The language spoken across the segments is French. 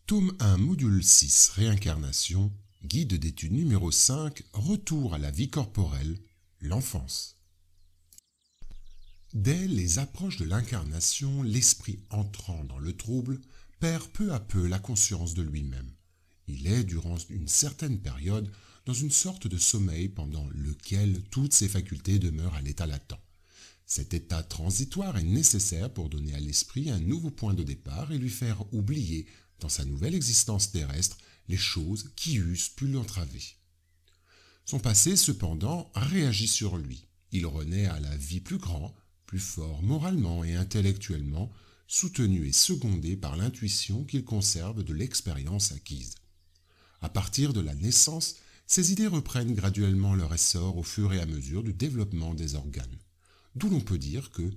Tome 1, module 6, réincarnation, guide d'étude numéro 5, retour à la vie corporelle, l'enfance. Dès les approches de l'incarnation, l'esprit entrant dans le trouble perd peu à peu la conscience de lui-même. Il est, durant une certaine période, dans une sorte de sommeil pendant lequel toutes ses facultés demeurent à l'état latent. Cet état transitoire est nécessaire pour donner à l'esprit un nouveau point de départ et lui faire oublier, dans sa nouvelle existence terrestre, les choses qui eussent pu l'entraver. Son passé, cependant, réagit sur lui. Il renaît à la vie plus grand, plus fort moralement et intellectuellement, soutenu et secondé par l'intuition qu'il conserve de l'expérience acquise. À partir de la naissance, ses idées reprennent graduellement leur essor au fur et à mesure du développement des organes. D'où l'on peut dire que,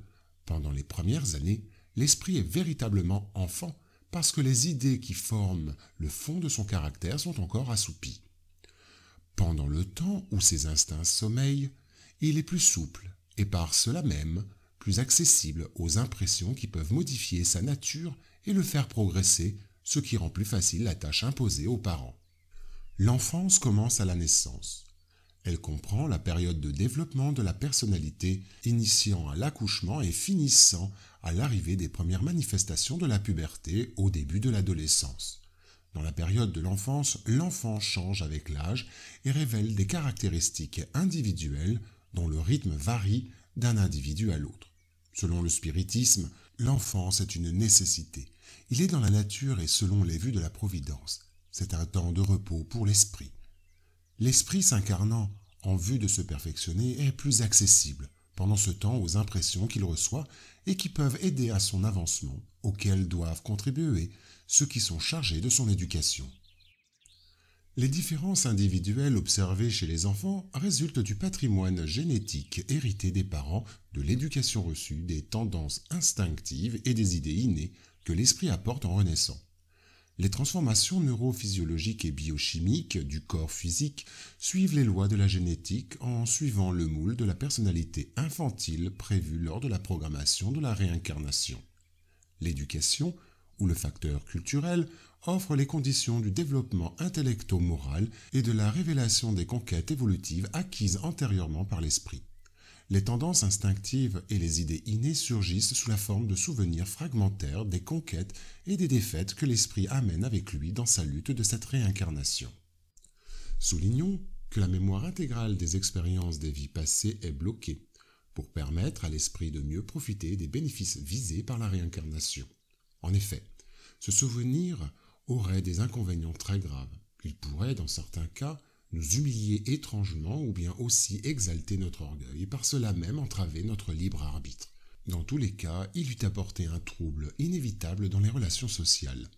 pendant les premières années, l'esprit est véritablement enfant, parce que les idées qui forment le fond de son caractère sont encore assoupies. Pendant le temps où ses instincts sommeillent, il est plus souple et par cela même plus accessible aux impressions qui peuvent modifier sa nature et le faire progresser, ce qui rend plus facile la tâche imposée aux parents. L'enfance commence à la naissance. Elle comprend la période de développement de la personnalité, initiant à l'accouchement et finissant à l'arrivée des premières manifestations de la puberté au début de l'adolescence. Dans la période de l'enfance, l'enfant change avec l'âge et révèle des caractéristiques individuelles dont le rythme varie d'un individu à l'autre. Selon le spiritisme, l'enfance est une nécessité. Il est dans la nature et selon les vues de la Providence. C'est un temps de repos pour l'esprit. L'esprit s'incarnant en vue de se perfectionner est plus accessible pendant ce temps aux impressions qu'il reçoit et qui peuvent aider à son avancement, auxquelles doivent contribuer ceux qui sont chargés de son éducation. Les différences individuelles observées chez les enfants résultent du patrimoine génétique hérité des parents, de l'éducation reçue, des tendances instinctives et des idées innées que l'esprit apporte en renaissant. Les transformations neurophysiologiques et biochimiques du corps physique suivent les lois de la génétique en suivant le moule de la personnalité infantile prévue lors de la programmation de la réincarnation. L'éducation, ou le facteur culturel, offre les conditions du développement intellecto-moral et de la révélation des conquêtes évolutives acquises antérieurement par l'esprit. Les tendances instinctives et les idées innées surgissent sous la forme de souvenirs fragmentaires des conquêtes et des défaites que l'esprit amène avec lui dans sa lutte de cette réincarnation. Soulignons que la mémoire intégrale des expériences des vies passées est bloquée pour permettre à l'esprit de mieux profiter des bénéfices visés par la réincarnation. En effet, ce souvenir aurait des inconvénients très graves. Il pourrait, dans certains cas, nous humilier étrangement ou bien aussi exalter notre orgueil et par cela même entraver notre libre arbitre. Dans tous les cas, il eût apporté un trouble inévitable dans les relations sociales.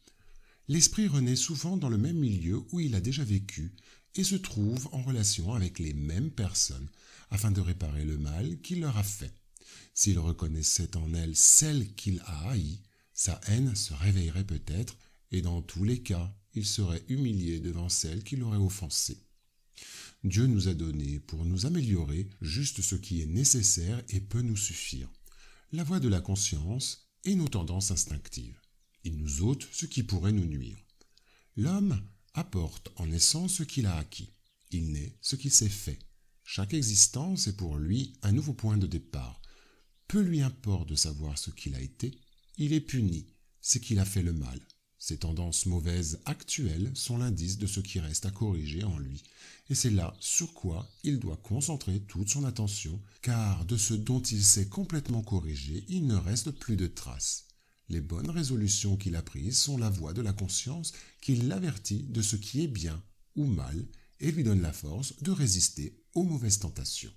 L'esprit renaît souvent dans le même milieu où il a déjà vécu et se trouve en relation avec les mêmes personnes afin de réparer le mal qu'il leur a fait. S'il reconnaissait en elles celle qu'il a haïe, sa haine se réveillerait peut-être et dans tous les cas, il serait humilié devant celle qui l'aurait offensé. Dieu nous a donné pour nous améliorer juste ce qui est nécessaire et peut nous suffire. La voie de la conscience et nos tendances instinctives. Il nous ôte ce qui pourrait nous nuire. L'homme apporte en naissance ce qu'il a acquis. Il naît ce qu'il s'est fait. Chaque existence est pour lui un nouveau point de départ. Peu lui importe de savoir ce qu'il a été. Il est puni, c'est qu'il a fait le mal. Ces tendances mauvaises actuelles sont l'indice de ce qui reste à corriger en lui, et c'est là sur quoi il doit concentrer toute son attention, car de ce dont il s'est complètement corrigé, il ne reste plus de traces. Les bonnes résolutions qu'il a prises sont la voie de la conscience qui l'avertit de ce qui est bien ou mal et lui donne la force de résister aux mauvaises tentations.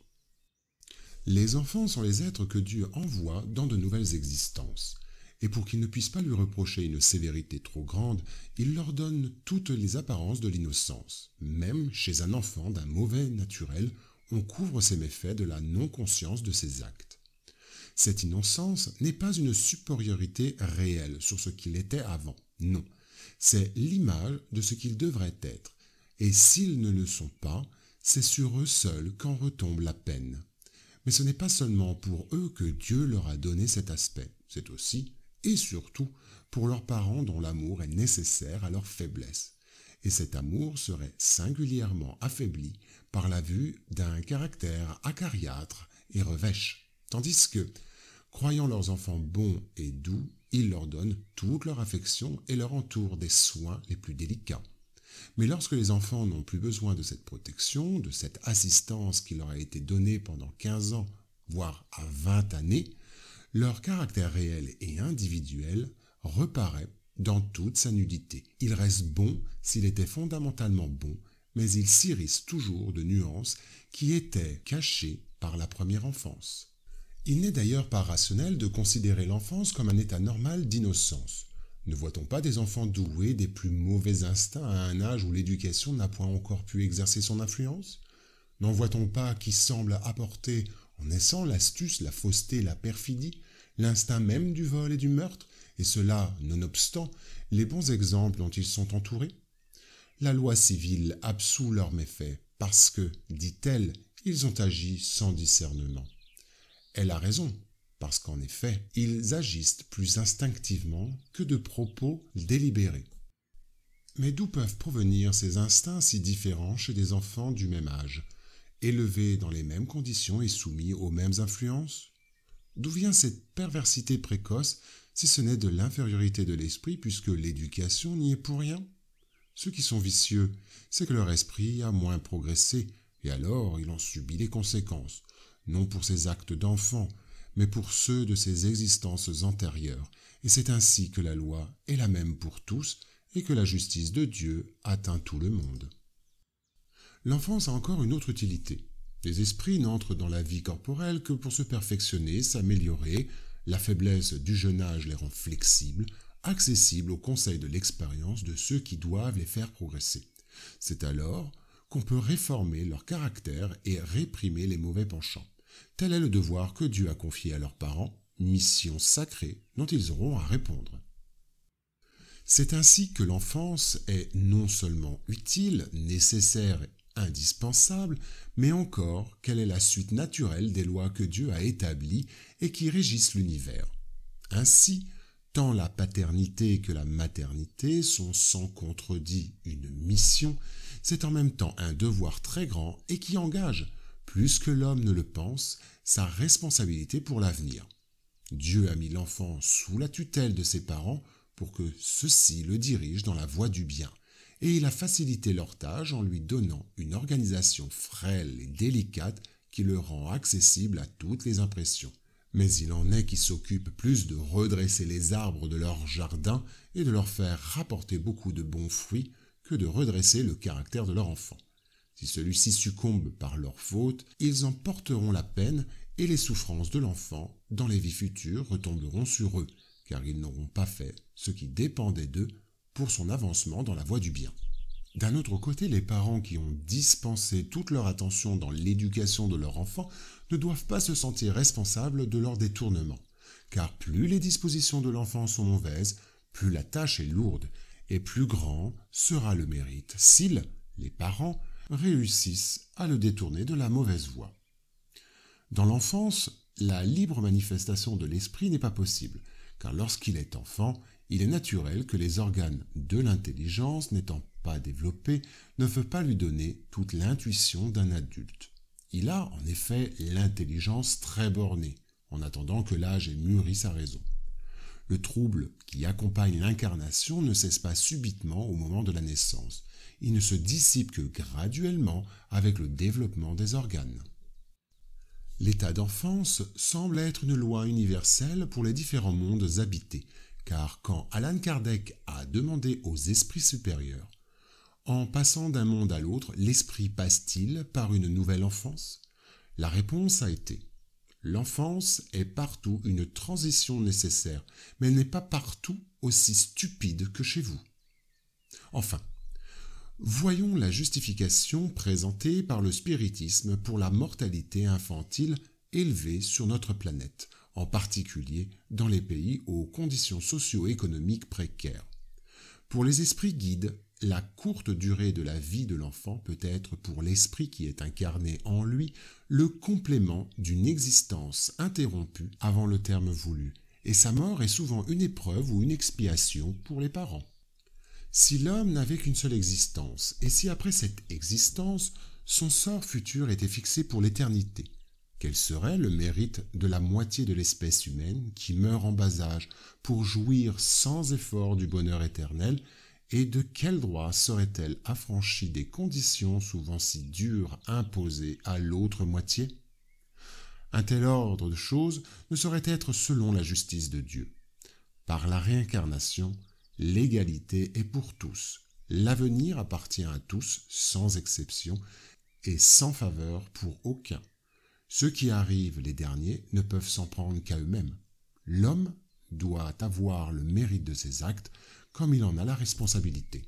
Les enfants sont les êtres que Dieu envoie dans de nouvelles existences. Et pour qu'ils ne puissent pas lui reprocher une sévérité trop grande, il leur donne toutes les apparences de l'innocence. Même chez un enfant d'un mauvais naturel, on couvre ses méfaits de la non-conscience de ses actes. Cette innocence n'est pas une supériorité réelle sur ce qu'il était avant, non. C'est l'image de ce qu'ils devraient être. Et s'ils ne le sont pas, c'est sur eux seuls qu'en retombe la peine. Mais ce n'est pas seulement pour eux que Dieu leur a donné cet aspect, c'est aussi et surtout pour leurs parents dont l'amour est nécessaire à leur faiblesse. Et cet amour serait singulièrement affaibli par la vue d'un caractère acariâtre et revêche, tandis que, croyant leurs enfants bons et doux, ils leur donnent toute leur affection et leur entourent des soins les plus délicats. Mais lorsque les enfants n'ont plus besoin de cette protection, de cette assistance qui leur a été donnée pendant 15 ans, voire à 20 années, leur caractère réel et individuel reparaît dans toute sa nudité. Il reste bon s'il était fondamentalement bon, mais il s'irrisse toujours de nuances qui étaient cachées par la première enfance. Il n'est d'ailleurs pas rationnel de considérer l'enfance comme un état normal d'innocence. Ne voit-on pas des enfants doués des plus mauvais instincts à un âge où l'éducation n'a point encore pu exercer son influence? N'en voit-on pas qui semblent apporter, en naissant, l'astuce, la fausseté, la perfidie, l'instinct même du vol et du meurtre, et cela, nonobstant, les bons exemples dont ils sont entourés? La loi civile absout leurs méfaits, parce que, dit-elle, ils ont agi sans discernement. Elle a raison, parce qu'en effet, ils agissent plus instinctivement que de propos délibérés. Mais d'où peuvent provenir ces instincts si différents chez des enfants du même âge, élevés dans les mêmes conditions et soumis aux mêmes influences? D'où vient cette perversité précoce, si ce n'est de l'infériorité de l'esprit, puisque l'éducation n'y est pour rien? Ceux qui sont vicieux, c'est que leur esprit a moins progressé, et alors il en subit les conséquences, non pour ses actes d'enfant, mais pour ceux de ses existences antérieures, et c'est ainsi que la loi est la même pour tous, et que la justice de Dieu atteint tout le monde. L'enfance a encore une autre utilité. Les esprits n'entrent dans la vie corporelle que pour se perfectionner, s'améliorer. La faiblesse du jeune âge les rend flexibles, accessibles aux conseils de l'expérience de ceux qui doivent les faire progresser. C'est alors qu'on peut réformer leur caractère et réprimer les mauvais penchants. Tel est le devoir que Dieu a confié à leurs parents, mission sacrée dont ils auront à répondre. C'est ainsi que l'enfance est non seulement utile, nécessaire, indispensable, mais encore qu'elle est la suite naturelle des lois que Dieu a établies et qui régissent l'univers. Ainsi, tant la paternité que la maternité sont sans contredit une mission, c'est en même temps un devoir très grand et qui engage, plus que l'homme ne le pense, sa responsabilité pour l'avenir. Dieu a mis l'enfant sous la tutelle de ses parents pour que ceux-ci le dirigent dans la voie du bien, et il a facilité leur tâche en lui donnant une organisation frêle et délicate qui le rend accessible à toutes les impressions. Mais il en est qui s'occupent plus de redresser les arbres de leur jardin et de leur faire rapporter beaucoup de bons fruits que de redresser le caractère de leur enfant. Si celui-ci succombe par leur faute, ils en porteront la peine et les souffrances de l'enfant, dans les vies futures, retomberont sur eux, car ils n'auront pas fait ce qui dépendait d'eux pour son avancement dans la voie du bien. D'un autre côté, les parents qui ont dispensé toute leur attention dans l'éducation de leur enfant ne doivent pas se sentir responsables de leur détournement, car plus les dispositions de l'enfant sont mauvaises, plus la tâche est lourde, et plus grand sera le mérite s'ils, les parents, réussissent à le détourner de la mauvaise voie. Dans l'enfance, la libre manifestation de l'esprit n'est pas possible, car lorsqu'il est enfant, il est naturel que les organes de l'intelligence, n'étant pas développés, ne peuvent pas lui donner toute l'intuition d'un adulte. Il a en effet l'intelligence très bornée, en attendant que l'âge ait mûri sa raison. Le trouble qui accompagne l'incarnation ne cesse pas subitement au moment de la naissance. Il ne se dissipe que graduellement avec le développement des organes. L'état d'enfance semble être une loi universelle pour les différents mondes habités, car quand Allan Kardec a demandé aux esprits supérieurs « En passant d'un monde à l'autre, l'esprit passe-t-il par une nouvelle enfance ?» La réponse a été « L'enfance est partout une transition nécessaire, mais elle n'est pas partout aussi stupide que chez vous. » Enfin, voyons la justification présentée par le spiritisme pour la mortalité infantile élevée sur notre planète, en particulier dans les pays aux conditions socio-économiques précaires. Pour les esprits guides, la courte durée de la vie de l'enfant peut être pour l'esprit qui est incarné en lui le complément d'une existence interrompue avant le terme voulu, et sa mort est souvent une épreuve ou une expiation pour les parents. Si l'homme n'avait qu'une seule existence, et si après cette existence, son sort futur était fixé pour l'éternité, quel serait le mérite de la moitié de l'espèce humaine qui meurt en bas âge pour jouir sans effort du bonheur éternel, et de quel droit serait-elle affranchie des conditions souvent si dures imposées à l'autre moitié ? Un tel ordre de choses ne saurait être selon la justice de Dieu. Par la réincarnation, l'égalité est pour tous. L'avenir appartient à tous, sans exception, et sans faveur pour aucun. Ceux qui arrivent les derniers ne peuvent s'en prendre qu'à eux-mêmes. L'homme doit avoir le mérite de ses actes, comme il en a la responsabilité.